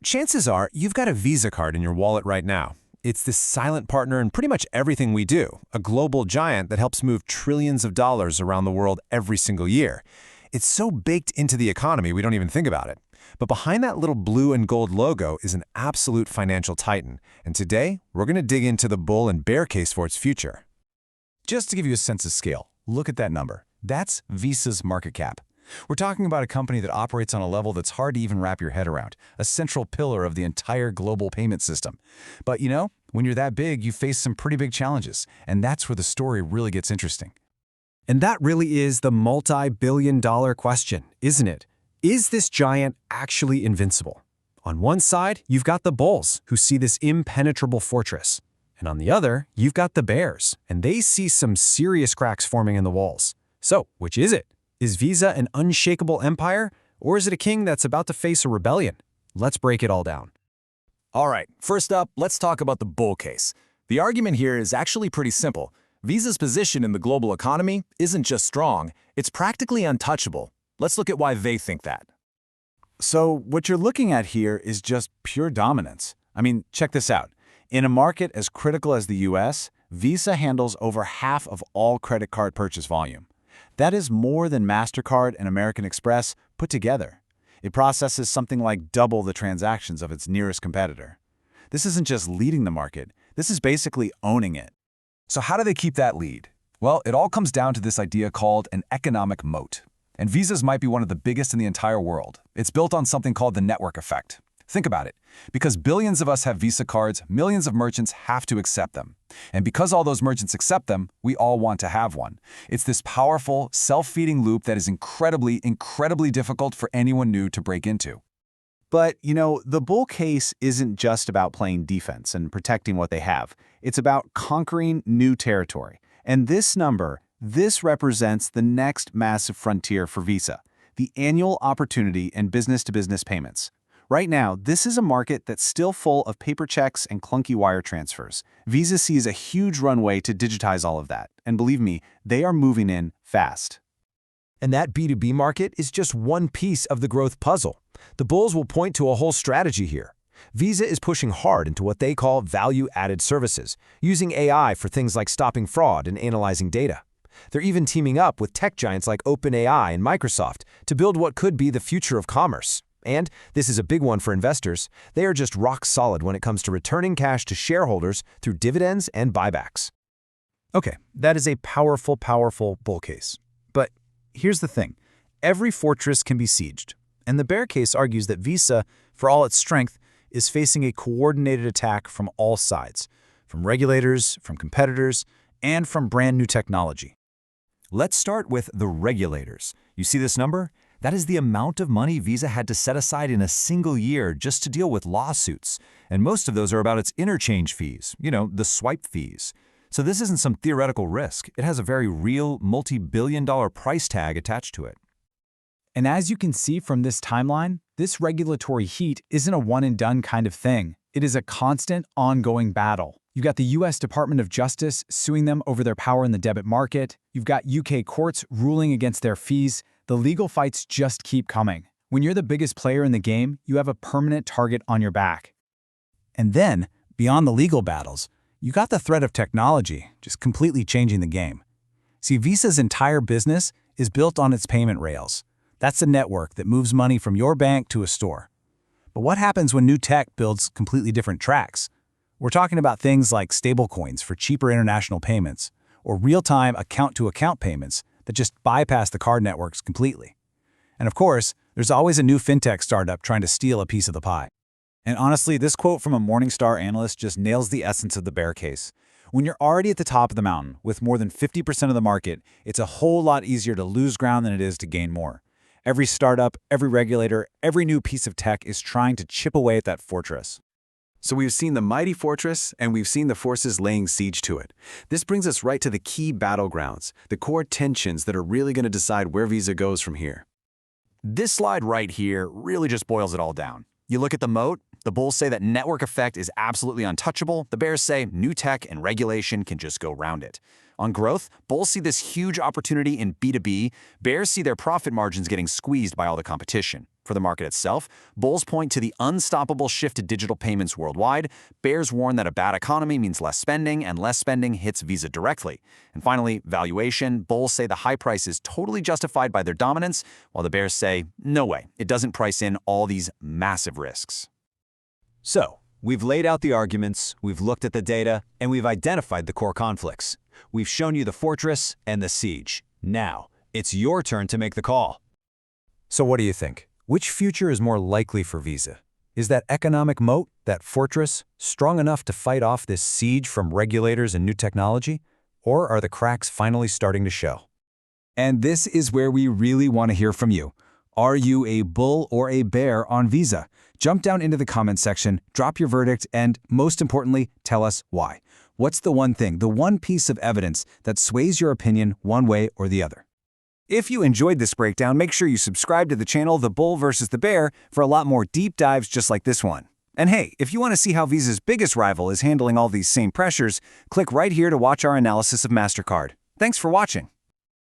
Chances are you've got a Visa card in your wallet right now. It's this silent partner in pretty much everything we do, a global giant that helps move trillions of dollars around the world every single year. It's so baked into the economy we don't even think about it. But behind that little blue and gold logo is an absolute financial titan. And today, we're going to dig into the bull and bear case for its future. Just to give you a sense of scale, look at that number. That's Visa's market cap. We're talking about a company that operates on a level that's hard to even wrap your head around, a central pillar of the entire global payment system. But when you're that big, you face some pretty big challenges, and that's where the story really gets interesting. And that really is the multi-billion-dollar question, isn't it? Is this giant actually invincible? On one side, you've got the bulls, who see this impenetrable fortress. And on the other, you've got the bears, and they see some serious cracks forming in the walls. So, which is it? Is Visa an unshakable empire, or is it a king that's about to face a rebellion? Let's break it all down. All right, first up, let's talk about the bull case. The argument here is actually pretty simple. Visa's position in the global economy isn't just strong, it's practically untouchable. Let's look at why they think that. So what you're looking at here is just pure dominance. I mean, check this out. In a market as critical as the US, Visa handles over half of all credit card purchase volume. That is more than MasterCard and American Express put together. It processes something like double the transactions of its nearest competitor. This isn't just leading the market, this is basically owning it. So how do they keep that lead? Well, it all comes down to this idea called an economic moat. And Visa's might be one of the biggest in the entire world. It's built on something called the network effect. Think about it. Because billions of us have Visa cards, millions of merchants have to accept them. And because all those merchants accept them, we all want to have one. It's this powerful, self-feeding loop that is incredibly, incredibly difficult for anyone new to break into. But, the bull case isn't just about playing defense and protecting what they have. It's about conquering new territory. And this number, this represents the next massive frontier for Visa, the annual opportunity in business-to-business payments. Right now, this is a market that's still full of paper checks and clunky wire transfers. Visa sees a huge runway to digitize all of that. And believe me, they are moving in fast. And that B2B market is just one piece of the growth puzzle. The bulls will point to a whole strategy here. Visa is pushing hard into what they call value-added services, using AI for things like stopping fraud and analyzing data. They're even teaming up with tech giants like OpenAI and Microsoft to build what could be the future of commerce. And this is a big one for investors. They are just rock solid when it comes to returning cash to shareholders through dividends and buybacks. Okay, that is a powerful, powerful bull case. But here's the thing. Every fortress can be sieged. And the bear case argues that Visa, for all its strength, is facing a coordinated attack from all sides, from regulators, from competitors, and from brand new technology. Let's start with the regulators. You see this number? That is the amount of money Visa had to set aside in a single year just to deal with lawsuits. And most of those are about its interchange fees, the swipe fees. So this isn't some theoretical risk. It has a very real, multi-billion-dollar price tag attached to it. And as you can see from this timeline, this regulatory heat isn't a one-and-done kind of thing. It is a constant, ongoing battle. You've got the US Department of Justice suing them over their power in the debit market. You've got UK courts ruling against their fees. The legal fights just keep coming. When you're the biggest player in the game, you have a permanent target on your back. And then, beyond the legal battles, you got the threat of technology just completely changing the game. See, Visa's entire business is built on its payment rails. That's a network that moves money from your bank to a store. But what happens when new tech builds completely different tracks? We're talking about things like stablecoins for cheaper international payments, or real-time account-to-account payments that just bypass the card networks completely. And of course, there's always a new fintech startup trying to steal a piece of the pie. And honestly, this quote from a Morningstar analyst just nails the essence of the bear case. When you're already at the top of the mountain, with more than 50% of the market, it's a whole lot easier to lose ground than it is to gain more. Every startup, every regulator, every new piece of tech is trying to chip away at that fortress. So we've seen the mighty fortress, and we've seen the forces laying siege to it. This brings us right to the key battlegrounds, the core tensions that are really going to decide where Visa goes from here. This slide right here really just boils it all down. You look at the moat, the bulls say that network effect is absolutely untouchable, the bears say new tech and regulation can just go round it. On growth, bulls see this huge opportunity in B2B, bears see their profit margins getting squeezed by all the competition. For the market itself, bulls point to the unstoppable shift to digital payments worldwide, bears warn that a bad economy means less spending, and less spending hits Visa directly. And finally, valuation, bulls say the high price is totally justified by their dominance, while the bears say, no way, it doesn't price in all these massive risks. So, we've laid out the arguments, we've looked at the data, and we've identified the core conflicts. We've shown you the fortress and the siege. Now, it's your turn to make the call. So what do you think? Which future is more likely for Visa? Is that economic moat, that fortress, strong enough to fight off this siege from regulators and new technology? Or are the cracks finally starting to show? And this is where we really want to hear from you. Are you a bull or a bear on Visa? Jump down into the comments section, drop your verdict, and most importantly, tell us why. What's the one thing, the one piece of evidence that sways your opinion one way or the other? If you enjoyed this breakdown, make sure you subscribe to the channel The Bull vs. the Bear for a lot more deep dives just like this one. And hey, if you want to see how Visa's biggest rival is handling all these same pressures, click right here to watch our analysis of MasterCard. Thanks for watching.